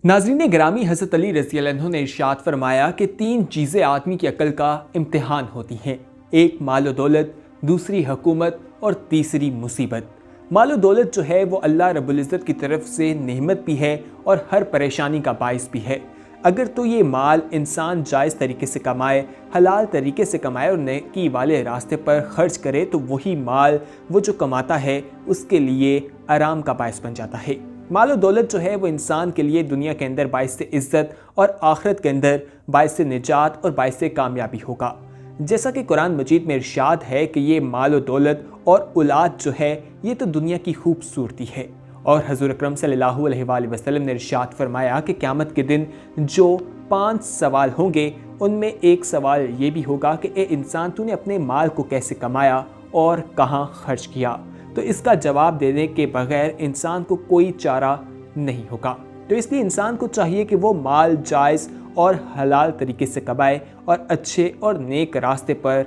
नाज़रीन ग्रामी, हज़रत अली रज़ी अल्लाह अन्हु ने इरशाद फरमाया कि 3 चीज़ें आदमी की अक्ल का इम्तिहान होती हैं। एक माल व दौलत, दूसरी हुकूमत और तीसरी मुसीबत। माल व दौलत जो है वो अल्लाह रब्बुल इज़्ज़त की तरफ से नेमत भी है और हर परेशानी का बाइस भी है। अगर तो ये माल इंसान जायज़ तरीके से कमाए, हलाल तरीके से कमाए और नेकी वाले रास्ते पर खर्च करे तो वही माल वो जो कमाता है उसके लिए आराम का बाइस बन जाता है। माल और दौलत जो है वो इंसान के लिए दुनिया के अंदर बाइस से इज़्ज़त और आखिरत के अंदर बाइस से निजात और बाइस से कामयाबी होगा। जैसा कि कुरान मजीद में इरशाद है कि ये माल और दौलत और औलाद जो है ये तो दुनिया की खूबसूरती है। और हज़ूर अकरम सल्लल्लाहु अलैहि वसल्लम ने इरशाद फरमाया कि क़यामत के दिन जो 5 सवाल होंगे उनमें एक सवाल ये भी होगा कि ए इंसान, तूने अपने माल को कैसे कमाया और कहाँ खर्च किया। तो इसका जवाब देने के बगैर इंसान को कोई चारा नहीं होगा। तो इसलिए इंसान को चाहिए कि वो माल जायज़ और हलाल तरीके से कमाए और अच्छे और नेक रास्ते पर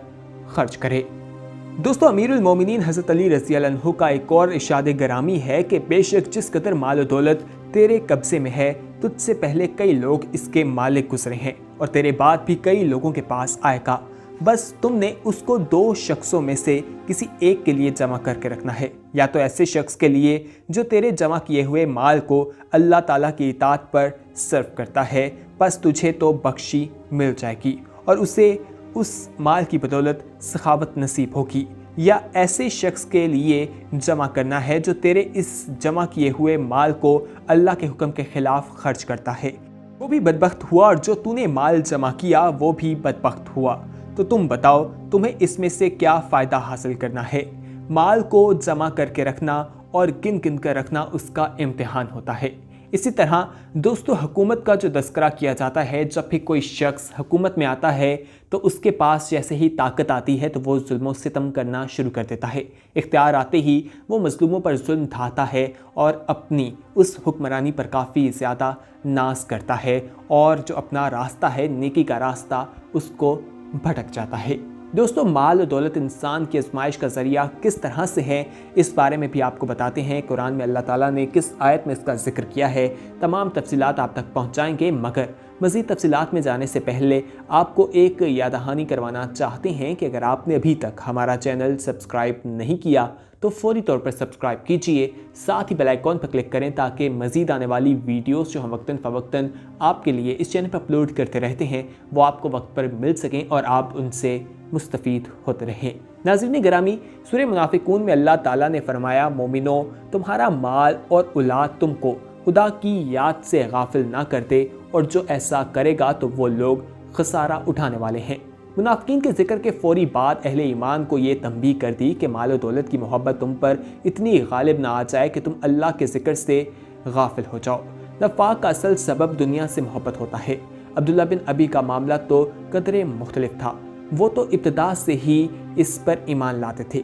खर्च करे। दोस्तों, अमीरुल मोमिनीन हज़रत अली रज़ी अल्लाह अन्हु का एक और इरशाद गरामी है कि बेशक जिस कदर माल और दौलत तेरे कब्ज़े में है, तुझसे पहले कई लोग इसके मालिक गुजरे हैं और तेरे बाद भी कई लोगों के पास आएगा। बस तुमने उसको 2 शख्सों में से किसी एक के लिए जमा करके रखना है, या तो ऐसे शख्स के लिए जो तेरे जमा किए हुए माल को अल्लाह ताला की इताअत पर सर्व करता है, बस तुझे तो बख्शी मिल जाएगी और उसे उस माल की बदौलत सखावत नसीब होगी, या ऐसे शख्स के लिए जमा करना है जो तेरे इस जमा किए हुए माल को अल्लाह के हुक्म के खिलाफ खर्च करता है। वो भी बदबख्त हुआ और जो तूने माल जमा किया वो भी बदबख्त हुआ। तो तुम बताओ, तुम्हें इसमें से क्या फ़ायदा हासिल करना है। माल को जमा करके रखना और गिन गिन कर रखना उसका इम्तिहान होता है। इसी तरह दोस्तों, हुकूमत का जो तज़किरा किया जाता है, जब भी कोई शख्स हुकूमत में आता है तो उसके पास जैसे ही ताकत आती है तो वो जुल्म व सितम करना शुरू कर देता है। इख्तियार आते ही वो मज़लूमों पर जुल्म ढाता है और अपनी उस हुक्मरानी पर काफ़ी ज़्यादा नाज करता है और जो अपना रास्ता है, नेकी का रास्ता, उसको भटक जाता है। दोस्तों, माल और दौलत इंसान की आजमाइश का ज़रिया किस तरह से है, इस बारे में भी आपको बताते हैं। कुरान में अल्लाह ताला ने किस आयत में इसका जिक्र किया है, तमाम तफसीलात आप तक पहुंचाएंगे। मगर मज़ीद तफसीलात में जाने से पहले आपको एक याद दहानी करवाना चाहते हैं कि अगर आपने अभी तक हमारा चैनल सब्सक्राइब नहीं किया तो फौरी तौर पर सब्सक्राइब कीजिए, साथ ही बेल आइकॉन पर क्लिक करें ताकि मज़ीद आने वाली वीडियोस जो हम वक्तन फ़वक्तन आपके लिए इस चैनल पर अपलोड करते रहते हैं वो आपको वक्त पर मिल सकें और आप उनसे मुस्तफ़ीद होते रहें। नाज़रीन गिरामी, सूरह मुनाफिकून में अल्लाह ताला ने फरमाया, मोमिनो, तुम्हारा माल और औलाद तुमको खुदा की याद से गाफिल ना करते और जो ऐसा करेगा तो वो लोग खसारा उठाने वाले हैं। मुनाफिकीन के जिक्र के फौरी बाद अहले ईमान को ये तंबीह कर दी कि माल और दौलत की मोहब्बत तुम पर इतनी गालिब ना आ जाए कि तुम अल्लाह के जिक्र से गाफिल हो जाओ। नफाक का असल सबब दुनिया से मोहब्बत होता है। अब्दुल्ला बिन अबी का मामला तो कदरे मुख्तलिफ था। वो तो इब्तिदा से ही इस पर ईमान लाते थे,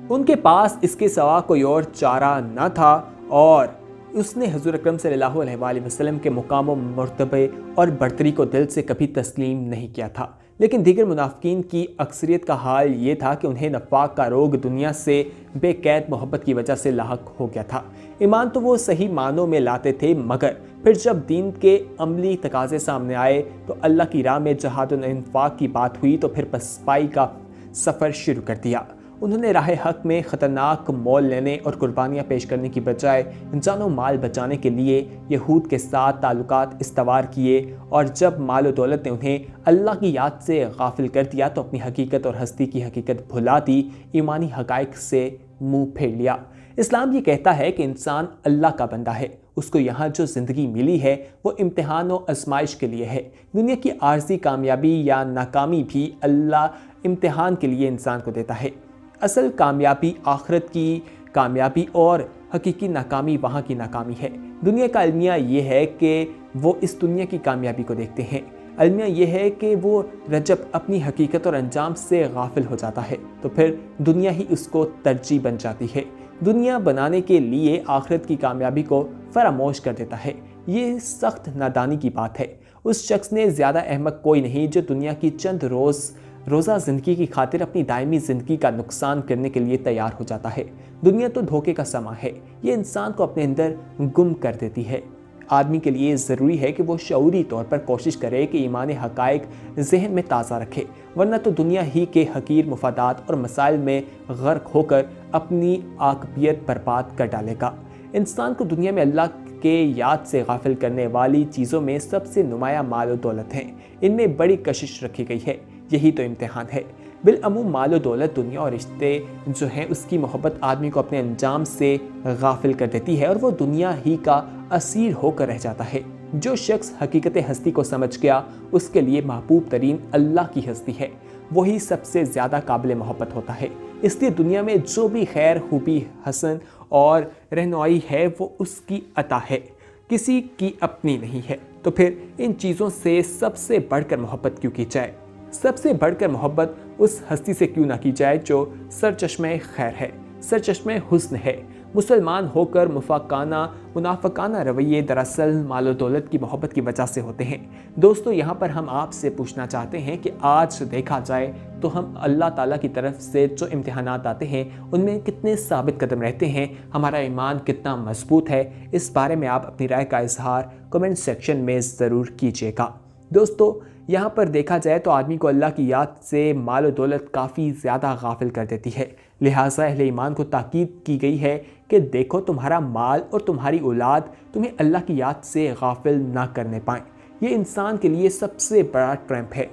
उनके पास इसके सिवा कोई और चारा न था और उसने हज़ूर अकरम सल्लल्लाहु अलैहि वसल्लम के मुकाम मर्तबे और बरतरी को दिल से कभी तस्लीम नहीं किया था। लेकिन दीगर मुनाफिकीन की अक्सरियत का हाल ये था कि उन्हें नफाक का रोग दुनिया से बेकैद मोहब्बत की वजह से लाहक हो गया था। ईमान तो वो सही मानों में लाते थे, मगर फिर जब दीन के अमली तकाजे सामने आए तो अल्लाह की राह में जहाद और इन्फाक की बात हुई तो फिर पसपाई का सफ़र शुरू कर दिया। उन्होंने राह हक में ख़तरनाक मोल लेने और कुर्बानियाँ पेश करने की बजाय जानो माल बचाने के लिए यहूद के साथ ताल्लुकात इस्तवार किए और जब माल और दौलत ने उन्हें अल्लाह की याद से गाफिल कर दिया तो अपनी हकीकत और हस्ती की हकीकत भुला दी, ईमानी हक़ाइक़ से मुँह फेर लिया। इस्लाम ये कहता है कि इंसान अल्लाह का बंदा है, उसको यहाँ जो ज़िंदगी मिली है वो इम्तिहान और आजमाइश के लिए है। दुनिया की आर्जी कामयाबी या नाकामी भी अल्लाह इम्तिहान के लिए इंसान को देता है। असल कामयाबी आखिरत की कामयाबी और हकीकी नाकामी वहाँ की नाकामी है। दुनिया का अलमिया ये है कि वो इस दुनिया की कामयाबी को देखते हैं। अलमिया ये है कि वो रजब अपनी हकीकत और अंजाम से गाफिल हो जाता है तो फिर दुनिया ही उसको तरजीह बन जाती है। दुनिया बनाने के लिए आखिरत की कामयाबी को फरामोश कर देता है। ये सख्त नादानी की बात है। उस शख्स ने ज़्यादा अहमक कोई नहीं जो दुनिया की चंद रोज़ा ज़िंदगी की खातिर अपनी दायमी ज़िंदगी का नुकसान करने के लिए तैयार हो जाता है। दुनिया तो धोखे का समा है, ये इंसान को अपने अंदर गुम कर देती है। آدمی کے لیے ضروری ہے کہ وہ شعوری طور پر کوشش کرے کہ ایمان حقائق ذہن میں تازہ رکھے، ورنہ تو دنیا ہی کے حقیر مفادات اور مسائل میں غرق ہو کر اپنی عاقبیت برباد کر ڈالے گا۔ انسان کو دنیا میں اللہ کے یاد سے غافل کرنے والی چیزوں میں سب سے نمایاں مال و دولت ہیں۔ ان میں بڑی کشش رکھی گئی ہے، یہی تو امتحان ہے۔ بالعموم مال و دولت، دنیا اور رشتے جو ہیں، اس کی محبت آدمی کو اپنے انجام سے غافل کر دیتی ہے اور وہ دنیا ہی کا اسیر ہو کر رہ جاتا ہے۔ جو شخص حقیقت ہستی کو سمجھ گیا، اس کے لیے محبوب ترین اللہ کی ہستی ہے، وہی سب سے زیادہ قابل محبت ہوتا ہے۔ اس لیے دنیا میں جو بھی خیر، خوبی، حسن اور رہنمائی ہے، وہ اس کی عطا ہے، کسی کی اپنی نہیں ہے۔ تو پھر ان چیزوں سے سب سے بڑھ کر محبت کیوں کی جائے؟ سب سے بڑھ کر محبت اس ہستی سے کیوں نہ کی جائے جو سرچشمہ خیر ہے، سرچشمہ حسن ہے؟ مسلمان ہو کر منافقانہ رویے دراصل مال و دولت کی محبت کی وجہ سے ہوتے ہیں۔ دوستو، یہاں پر ہم آپ سے پوچھنا چاہتے ہیں کہ آج دیکھا جائے تو ہم اللہ تعالیٰ کی طرف سے جو امتحانات آتے ہیں ان میں کتنے ثابت قدم رہتے ہیں، ہمارا ایمان کتنا مضبوط ہے؟ اس بارے میں آپ اپنی رائے کا اظہار کمنٹ سیکشن میں ضرور کیجیے گا۔ دوستو، یہاں پر دیکھا جائے تو آدمی کو اللہ کی یاد سے مال و دولت کافی زیادہ غافل کر دیتی ہے، لہٰذا اہل ایمان کو تاکید کی گئی ہے کہ دیکھو تمہارا مال اور تمہاری اولاد تمہیں اللہ کی یاد سے غافل نہ کرنے پائیں۔ یہ انسان کے لیے سب سے بڑا ٹریمپ ہے۔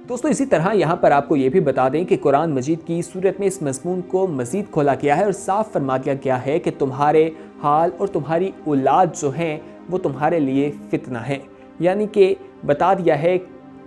دوستو، اسی طرح یہاں پر آپ کو یہ بھی بتا دیں کہ قرآن مجید کی صورت میں اس مضمون کو مزید کھولا گیا ہے اور صاف فرما دیا گیا ہے کہ تمہارے حال اور تمہاری اولاد جو ہیں وہ تمہارے لیے فتنہ ہیں، یعنی کہ بتا دیا ہے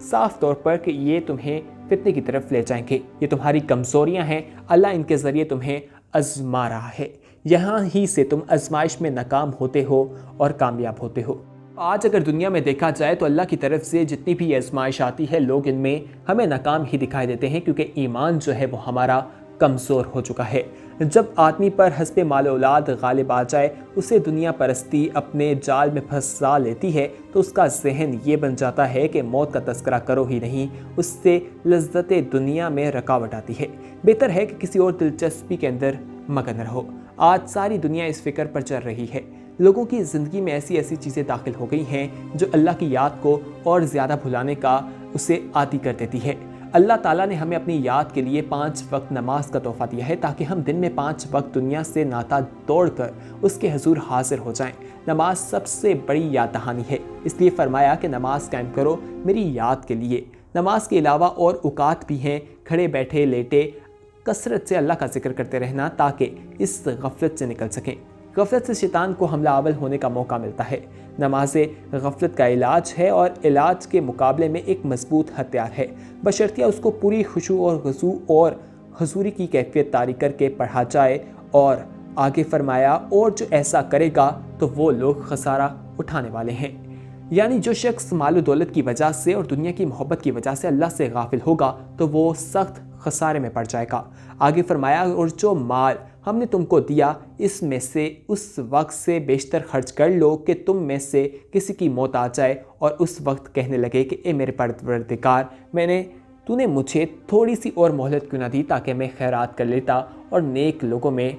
صاف طور پر کہ یہ تمہیں فتنے کی طرف لے جائیں گے، یہ تمہاری کمزوریاں ہیں، اللہ ان کے ذریعے تمہیں آزما رہا ہے، یہاں ہی سے تم آزمائش میں ناکام ہوتے ہو اور کامیاب ہوتے ہو۔ آج اگر دنیا میں دیکھا جائے تو اللہ کی طرف سے جتنی بھی آزمائش آتی ہے، لوگ ان میں ہمیں ناکام ہی دکھائی دیتے ہیں، کیونکہ ایمان جو ہے وہ ہمارا کمزور ہو چکا ہے۔ جب آدمی پر حسب مال اولاد غالب آ جائے، اسے دنیا پرستی اپنے جال میں پھنسا لیتی ہے، تو اس کا ذہن یہ بن جاتا ہے کہ موت کا تذکرہ کرو ہی نہیں، اس سے لذت دنیا میں رکاوٹ آتی ہے، بہتر ہے کہ کسی اور دلچسپی کے اندر مگن رہو۔ آج ساری دنیا اس فکر پر چل رہی ہے، لوگوں کی زندگی میں ایسی چیزیں داخل ہو گئی ہیں جو اللہ کی یاد کو اور زیادہ بھلانے کا اسے عادی کر دیتی ہے۔ اللہ تعالیٰ نے ہمیں اپنی یاد کے لیے 5 وقت نماز کا تحفہ دیا ہے، تاکہ ہم دن میں 5 وقت دنیا سے ناتا توڑ کر اس کے حضور حاضر ہو جائیں۔ نماز سب سے بڑی یاد دہانی ہے، اس لیے فرمایا کہ نماز قائم کرو میری یاد کے لیے۔ نماز کے علاوہ اور اوقات بھی ہیں، کھڑے بیٹھے لیٹے کثرت سے اللہ کا ذکر کرتے رہنا، تاکہ اس غفلت سے نکل سکیں۔ غفلت سے شیطان کو حملہ آور ہونے کا موقع ملتا ہے۔ نماز غفلت کا علاج ہے اور علاج کے مقابلے میں ایک مضبوط ہتھیار ہے، بشرطیہ اس کو پوری خشوع اور خضوع اور حضوری کی کیفیت طاری کر کے پڑھا جائے۔ اور آگے فرمایا، اور جو ایسا کرے گا تو وہ لوگ خسارہ اٹھانے والے ہیں، یعنی جو شخص مال و دولت کی وجہ سے اور دنیا کی محبت کی وجہ سے اللہ سے غافل ہوگا تو وہ سخت خسارے میں پڑ جائے گا۔ آگے فرمایا، اور جو مال ہم نے تم کو دیا اس میں سے اس وقت سے بیشتر خرچ کر لو کہ تم میں سے کسی کی موت آ جائے اور اس وقت کہنے لگے کہ اے میرے پروردگار، تو نے مجھے تھوڑی سی اور مہلت کیوں نہ دی تاکہ میں خیرات کر لیتا اور نیک لوگوں میں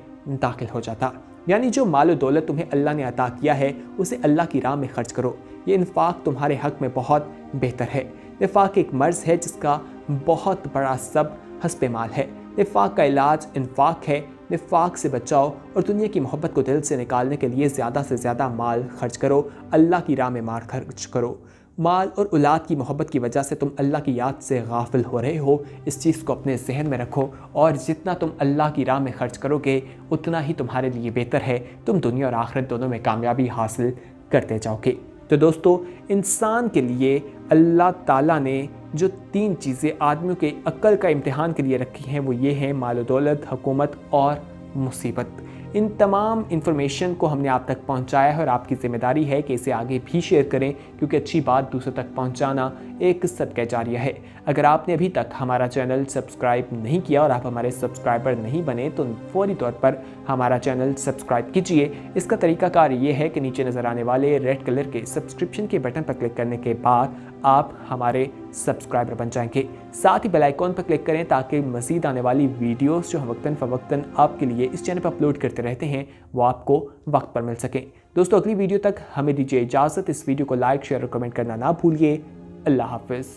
داخل ہو جاتا۔ یعنی جو مال و دولت تمہیں اللہ نے عطا کیا ہے اسے اللہ کی راہ میں خرچ کرو، یہ انفاق تمہارے حق میں بہت بہتر ہے۔ نفاق ایک مرض ہے جس کا بہت بڑا سبب حسب مال ہے۔ نفاق کا علاج انفاق ہے، نفاق سے بچاؤ اور دنیا کی محبت کو دل سے نکالنے کے لیے زیادہ سے زیادہ مال خرچ کرو، اللہ کی راہ میں مال خرچ کرو۔ مال اور اولاد کی محبت کی وجہ سے تم اللہ کی یاد سے غافل ہو رہے ہو، اس چیز کو اپنے ذہن میں رکھو، اور جتنا تم اللہ کی راہ میں خرچ کرو گے اتنا ہی تمہارے لیے بہتر ہے، تم دنیا اور آخرت دونوں میں کامیابی حاصل کرتے جاؤ گے۔ تو دوستو، انسان کے لیے اللہ تعالیٰ نے جو 3 چیزیں آدمیوں کے عقل کا امتحان کے لیے رکھی ہیں وہ یہ ہیں مال و دولت، حکومت اور مصیبت۔ ان تمام انفارمیشن کو ہم نے آپ تک پہنچایا ہے اور آپ کی ذمہ داری ہے کہ اسے آگے بھی شیئر کریں، کیونکہ اچھی بات دوسروں تک پہنچانا ایک صدقہ جاریہ ہے۔ اگر آپ نے ابھی تک ہمارا چینل سبسکرائب نہیں کیا اور آپ ہمارے سبسکرائبر نہیں بنے تو فوری طور پر ہمارا چینل سبسکرائب کیجئے۔ اس کا طریقہ کار یہ ہے کہ نیچے نظر آنے والے ریڈ کلر کے سبسکرپشن کے بٹن پر کلک کرنے کے بعد آپ ہمارے سبسکرائبر بن جائیں گے، ساتھ ہی بیل آئیکن پر کلک کریں تاکہ مزید آنے والی ویڈیوز جو ہم وقتاً فوقتاً آپ کے لیے اس چینل پر اپلوڈ کرتے رہتے ہیں وہ آپ کو وقت پر مل سکیں۔ दोस्तों अगली वीडियो तक हमें दीजिए इजाज़त। इस वीडियो को लाइक शेयर और कमेंट करना ना भूलिए। अल्लाह हाफिज़।